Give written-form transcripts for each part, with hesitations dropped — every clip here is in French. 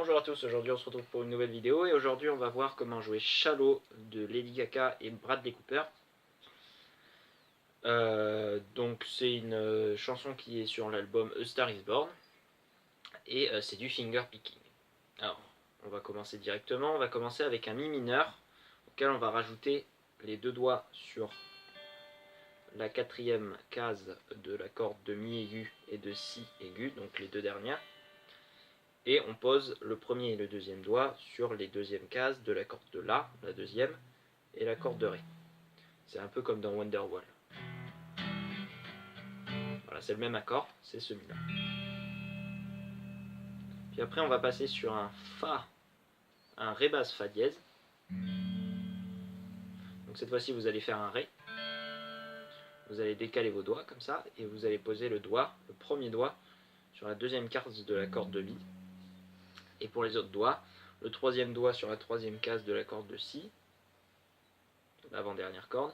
Bonjour à tous, aujourd'hui on se retrouve pour une nouvelle vidéo et aujourd'hui on va voir comment jouer Shallow de Lady Gaga et Bradley Cooper. Donc c'est une chanson qui est sur l'album A Star Is Born et c'est du finger picking. Alors on va commencer directement, on va commencer avec un mi mineur auquel on va rajouter les deux doigts sur la quatrième case de la corde de mi aigu et de si aigu, donc les deux dernières. Et on pose le premier et le deuxième doigt sur les deuxièmes cases de la corde de La, la deuxième, et la corde de Ré. C'est un peu comme dans Wonderwall. Voilà, c'est le même accord, c'est celui-là. Puis après, on va passer sur un Fa, un Ré basse Fa dièse. Donc cette fois-ci, vous allez faire un Ré. Vous allez décaler vos doigts comme ça, et vous allez poser le doigt, le premier doigt, sur la deuxième case de la corde de Mi. Et pour les autres doigts, le troisième doigt sur la troisième case de la corde de Si, l'avant-dernière corde,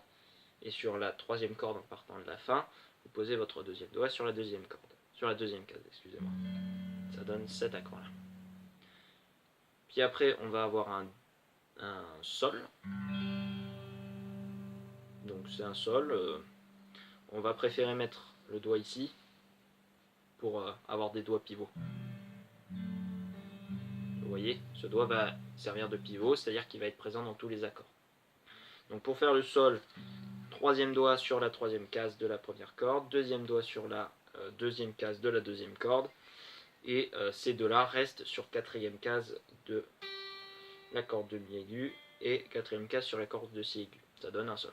et sur la troisième corde en partant de la fin, vous posez votre deuxième doigt sur la deuxième corde, sur la deuxième case, excusez-moi. Ça donne cet accord-là. Puis après, on va avoir un Sol. Donc c'est un Sol. On va préférer mettre le doigt ici pour avoir des doigts pivots. Vous voyez, ce doigt va servir de pivot, c'est-à-dire qu'il va être présent dans tous les accords. Donc pour faire le Sol, troisième doigt sur la troisième case de la première corde, deuxième doigt sur la deuxième case de la deuxième corde, et ces deux-là restent sur quatrième case de la corde de Mi aigu et quatrième case sur la corde de Si aigu. Ça donne un Sol.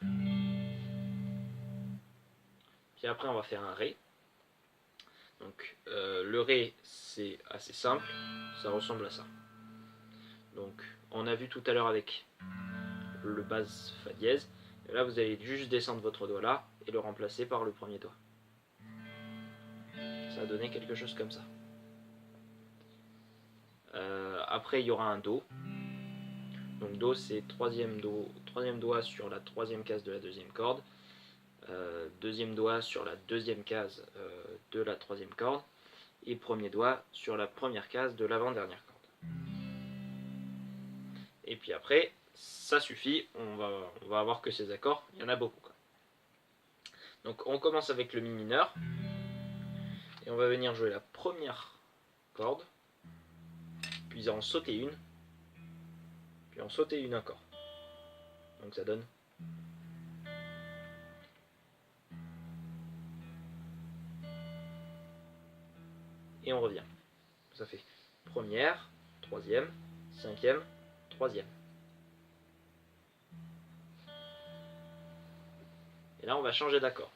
Puis après on va faire un Ré. Donc le Ré c'est assez simple, ça ressemble à ça. Donc on a vu tout à l'heure avec le basse Fa dièse, et là vous allez juste descendre votre doigt là et le remplacer par le premier doigt. Ça va donner quelque chose comme ça. Après il y aura un Do. Donc Do c'est troisième doigt sur la troisième case de la deuxième corde, deuxième doigt sur la deuxième case de la troisième corde, et premier doigt sur la première case de l'avant-dernière corde. Et puis après, ça suffit, on va avoir que ces accords, il y en a beaucoup. Donc on commence avec le Mi mineur, et on va venir jouer la première corde, puis en sauter une, puis en sauter une encore. Donc ça donne. Et on revient. Ça fait première, troisième, cinquième, troisième. Et là on va changer d'accord.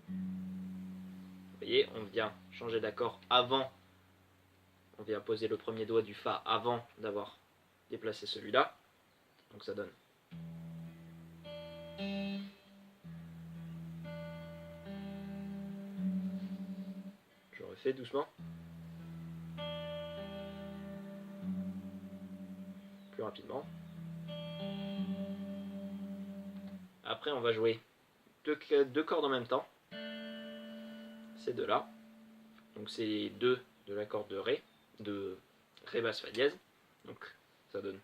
Vous voyez, on vient changer d'accord avant. On vient poser le premier doigt du Fa avant d'avoir déplacé celui-là. Donc ça donne. Je refais doucement. Plus rapidement. Après on va jouer deux cordes en même temps. Ces deux-là. Donc c'est les deux de la corde de Ré, de Ré basse Fa dièse. Donc ça donne.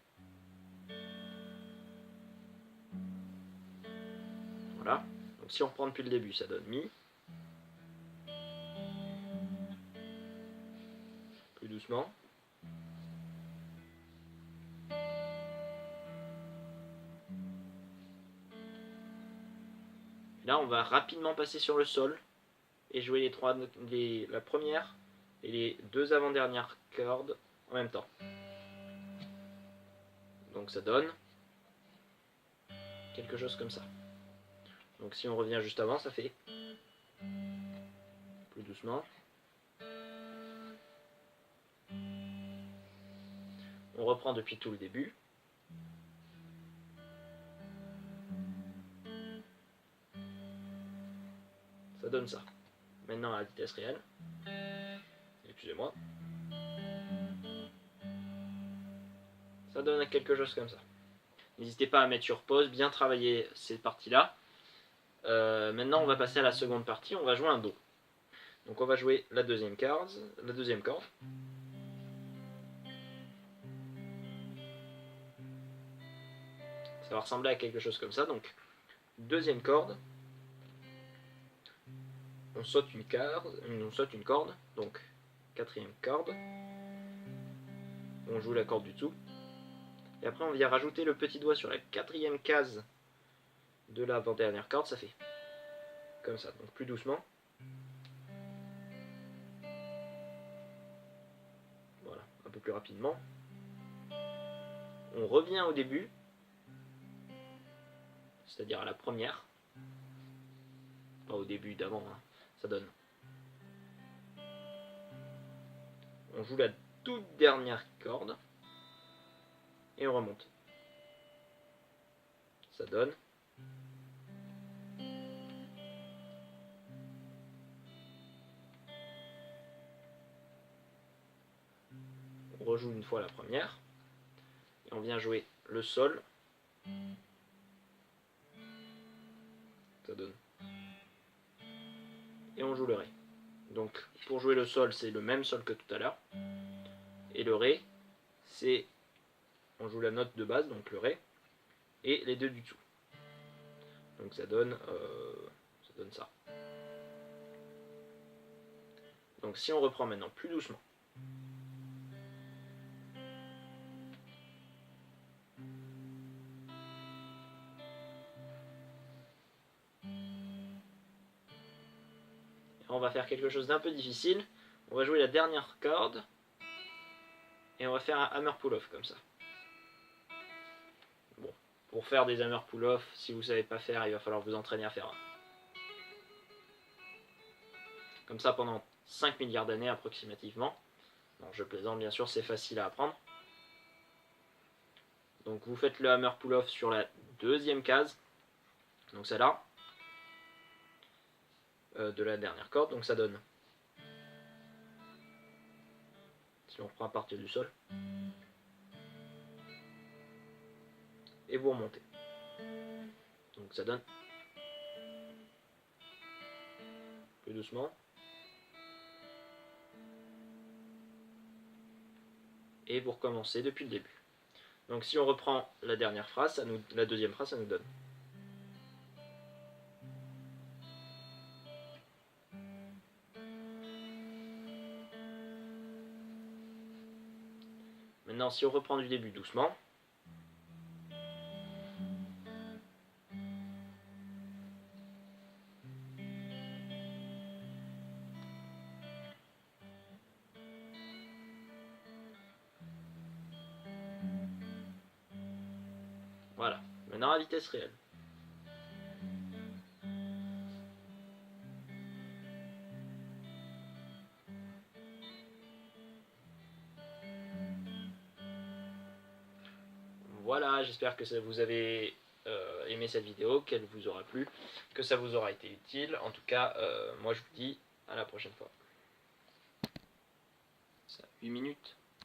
Voilà. Donc si on reprend depuis le début, ça donne Mi. Plus doucement. Là, on va rapidement passer sur le Sol et jouer la première et les deux avant-dernières cordes en même temps. Donc ça donne quelque chose comme ça. Donc si on revient juste avant, ça fait plus doucement. On reprend depuis tout le début. Ça donne ça. Maintenant à la vitesse réelle. Excusez-moi. Ça donne quelque chose comme ça. N'hésitez pas à mettre sur pause, bien travailler ces parties-là. Maintenant on va passer à la seconde partie, on va jouer un Do. Donc on va jouer la deuxième corde. Ça va ressembler à quelque chose comme ça. Donc deuxième corde, on saute une corde, donc quatrième corde, on joue la corde du dessous, et après on vient rajouter le petit doigt sur la quatrième case de l'avant-dernière corde, ça fait comme ça, donc plus doucement. Voilà, un peu plus rapidement. On revient au début, c'est-à-dire à la première, pas au début d'avant, hein. Ça donne. On joue la toute dernière corde et on remonte. Ça donne. On rejoue une fois la première et on vient jouer le sol. Ça donne. Et on joue le ré. Donc pour jouer le sol, c'est le même sol que tout à l'heure. Et le ré, c'est, on joue la note de base, donc le ré, et les deux du dessous. Donc ça donne ça. Donc si on reprend maintenant plus doucement. On va faire quelque chose d'un peu difficile. On va jouer la dernière corde et on va faire un hammer pull-off comme ça. Bon, pour faire des hammer pull-off, si vous ne savez pas faire, il va falloir vous entraîner à faire un. Comme ça pendant 5 milliards d'années approximativement. Non, je plaisante, bien sûr, c'est facile à apprendre. Donc vous faites le hammer pull-off sur la deuxième case, donc celle-là, de la dernière corde, donc ça donne. Si on reprend à partir du sol. Et vous remontez. Donc ça donne. Plus doucement. Et vous recommencez depuis le début. Donc si on reprend la dernière phrase, la deuxième phrase, ça nous donne. Maintenant, si on reprend du début doucement, voilà, maintenant à vitesse réelle. Voilà, j'espère que vous avez aimé cette vidéo, qu'elle vous aura plu, que ça vous aura été utile. En tout cas, moi je vous dis à la prochaine fois. Ça, 8 minutes.